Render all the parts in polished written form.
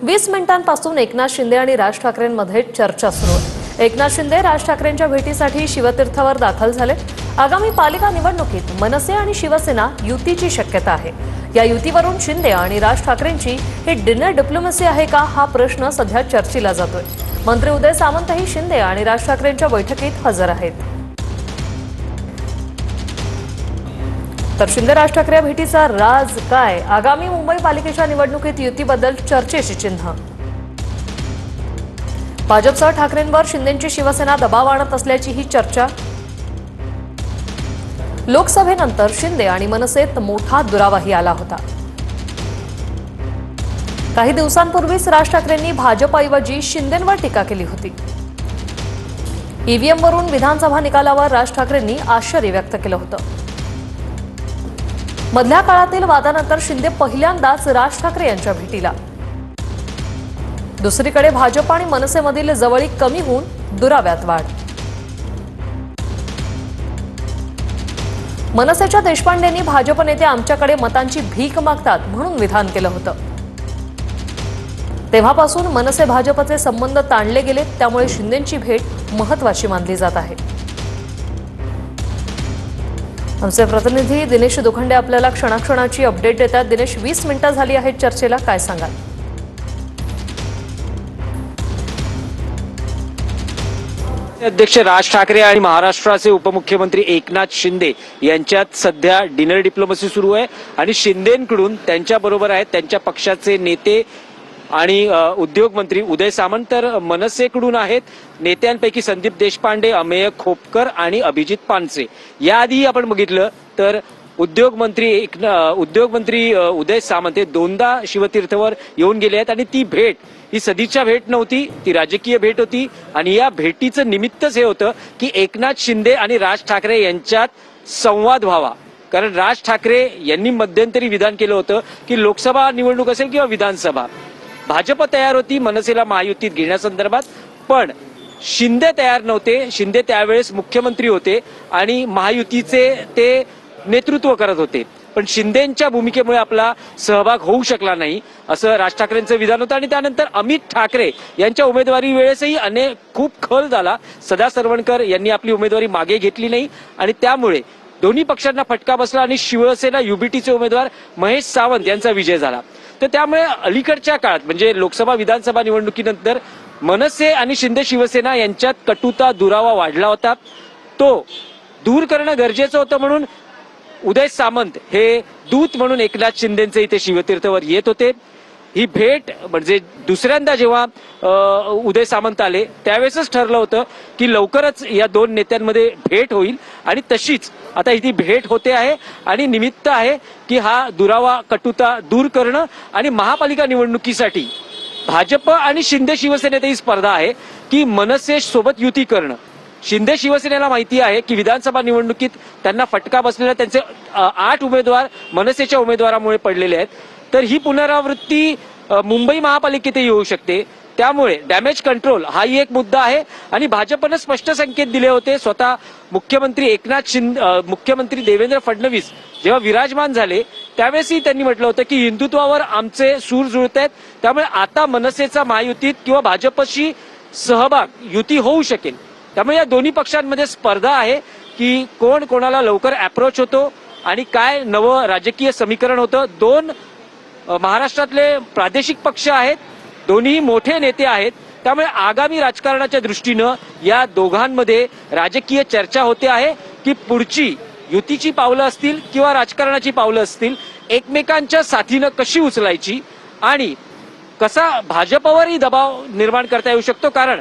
20 मिनिटांपासून एकनाथ शिंदे आणि राज ठाकरेंमध्ये चर्चा सुरू आहे। एकनाथ शिंदे राज ठाकरेंच्या भेटीसाठी शिवतीर्थवर दाखल झाले। आगामी पालिका निवडणुकीत मनसे आणि शिवसेना युतीची शक्यता आहे। या युतीवरून शिंदे आणि राज ठाकरेंची ही डिनर डिप्लोमसी आहे का, हा प्रश्न सध्या चर्चेला जातोय। मंत्री उदय सामंतही शिंदे आणि राज ठाकरेंच्या बैठकीत हजर आहेत। तर शिंदे राज ठाकरे भेटीचा राज काय? आगामी मुंबई पालिकेच्या निवडणुकीत युतीबद्दल चर्चेची चिन्ह। भाजपसह ठाकरेंवर शिंदेंची शिवसेना दबाव आणत असल्याची ही चर्चा। लोकसभेनंतर शिंदे आणि मनसेत मोठा दुरावाही आला होता। काही दिवसांपूर्वीच राज ठाकरेंनी भाजपऐवजी शिंदेंवर टीका केली होती। ईव्हीएमवरून विधानसभा निकालावर राज ठाकरेंनी आश्चर्य व्यक्त केलं होतं। मधल्या काळातील वादानंतर शिंदे पहिल्यांदाच राज ठाकरे यांच्या भेटीला। दुसरीकडे भाजप आणि मनसेमधील जवळीक कमी होऊन दुराव्यात वाढ। मनसेच्या देशपांडेंनी भाजप नेते आमच्याकडे मतांची भीक मागतात म्हणून विधान केलं होतं। तेव्हापासून मनसे भाजपचे संबंध ताणले गेले, त्यामुळे शिंदेंची भेट महत्त्वाची मानली जात आहे। आमचे प्रतिनिधी दिनेश दुखंडे आपल्याला क्षणाक्षणाची अपडेट देतात। दिनेश, 20 मिनिटं झाली आहेत चर्चेला, काय सांगाल? अध्यक्ष राज ठाकरे आणि महाराष्ट्राचे उपमुख्यमंत्री एकनाथ शिंदे यांच्यात सध्या डिनर डिप्लोमसी सुरू आहे आणि शिंदेंकडून त्यांच्याबरोबर आहेत त्यांच्या पक्षाचे नेते आणि उद्योग मंत्री उदय सामंत, तर मनसेकडून आहेत नेत्यांपैकी संदीप देशपांडे, अमेय खोपकर आणि अभिजित पानसे। याआधी आपण बघितलं तर उद्योग मंत्री उदय सामंत हे दोनदा शिवतीर्थवर येऊन गेले आहेत आणि ती भेट ही सदिच्छा भेट नव्हती, ती राजकीय भेट होती। आणि या भेटीचं निमित्तच हे होतं की एकनाथ शिंदे आणि राज ठाकरे यांच्यात संवाद व्हावा। कारण राज ठाकरे यांनी मध्यंतरी विधान केलं होतं की लोकसभा निवडणूक असेल किंवा विधानसभा, भाजप तयार होती मनसेला महायुतीत घेण्यासंदर्भात, पण शिंदे तयार नव्हते। शिंदे त्यावेळेस मुख्यमंत्री होते आणि महायुतीचे ते नेतृत्व करत होते, पण शिंदेंच्या भूमिकेमुळे आपला सहभाग होऊ शकला नाही, असं राज ठाकरेंचं विधान होतं। आणि त्यानंतर अमित ठाकरे यांच्या उमेदवारी वेळेसही खूप खल झाला। सदा सरवणकर यांनी आपली उमेदवारी मागे घेतली नाही आणि त्यामुळे दोन्ही पक्षांना फटका बसला आणि शिवसेना युबीटीचे उमेदवार महेश सावंत यांचा विजय झाला। तर त्यामुळे अलीकडच्या काळात म्हणजे लोकसभा विधानसभा निवडणुकीनंतर मनसे आणि शिंदे शिवसेना यांच्यात कटुता दुरावा वाढला होता, तो दूर करणं गरजेचं होतं। म्हणून उदय सामंत हे दूत म्हणून एकनाथ शिंदेंचे इथे शिवतीर्थवर येत होते। ही भेट म्हणजे दुसऱ्यांदा जेव्हा उदय सामंत आले त्यावेळेसच ठरलं होतं की लवकरच या दोन नेत्यांमध्ये भेट होईल आणि तशीच आता ही भेट होते आहे आणि निमित्त आहे की हा दुरावा कटुता दूर करणं। आणि महापालिका निवडणुकीसाठी भाजप आणि शिंदे शिवसेनेत ही स्पर्धा आहे की मनसे सोबत युती करणं। शिंदे शिवसेनेला माहिती आहे की विधानसभा निवडणुकीत त्यांना फटका बसलेला, त्यांचे 8 उमेदवार मनसेच्या उमेदवारामुळे पडलेले आहेत, तर ही पुनरावृत्ती मुंबई महापालिकेतही येऊ शकते। त्यामुळे डॅमेज कंट्रोल हाही एक मुद्दा आहे आणि भाजपनं स्पष्ट संकेत दिले होते। स्वतः मुख्यमंत्री देवेंद्र फडणवीस जेव्हा विराजमान झाले त्यावेळेसही त्यांनी म्हटलं होतं की हिंदुत्वावर आमचे सूर जुळत आहेत, त्यामुळे आता मनसेचा महायुतीत किंवा भाजपशी सहभाग युती होऊ शकेल। त्यामुळे या दोन्ही पक्षांमध्ये स्पर्धा आहे की कोण कोणाला लवकर अप्रोच होतो आणि काय नवं राजकीय समीकरण होतं। दोन महाराष्ट्रातले प्रादेशिक पक्ष आहेत, दोन्ही मोठे नेते आहेत, त्यामुळे आगामी राजकारणाच्या दृष्टीनं या दोघांमध्ये राजकीय चर्चा होते आहे की पुढची युतीची पावलं असतील किंवा राजकारणाची पावलं असतील एकमेकांच्या साथीनं कशी उचलायची आणि कसा भाजपवरही दबाव निर्माण करता येऊ शकतो। कारण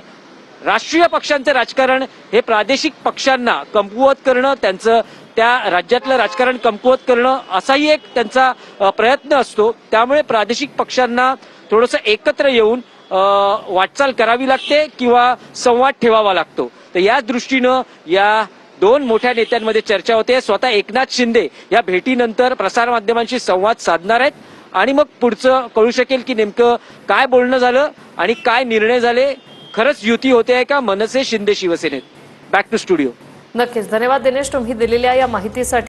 राष्ट्रीय पक्षांचे राजकारण हे प्रादेशिक पक्षांना कमकुवत करणं, त्यांचं त्या राज्यातलं राजकारण कमकुवत करणं असाही एक त्यांचा प्रयत्न असतो। त्यामुळे प्रादेशिक पक्षांना थोडंसं एकत्र येऊन वाटचाल करावी लागते किंवा संवाद ठेवावा लागतो। तर या दृष्टीनं या दोन मोठ्या नेत्यांमध्ये चर्चा होते। स्वतः एकनाथ शिंदे या भेटीनंतर प्रसारमाध्यमांशी संवाद साधणार आहेत आणि मग पुढचं कळू शकेल की नेमकं काय बोलणं झालं आणि काय निर्णय झाले। खरंच युती होते आहे का मनसे शिंदे शिवसेनेत? Back to studio. नक्कीच, धन्यवाद दिनेश तुम्ही दिलेल्या या माहितीसाठी।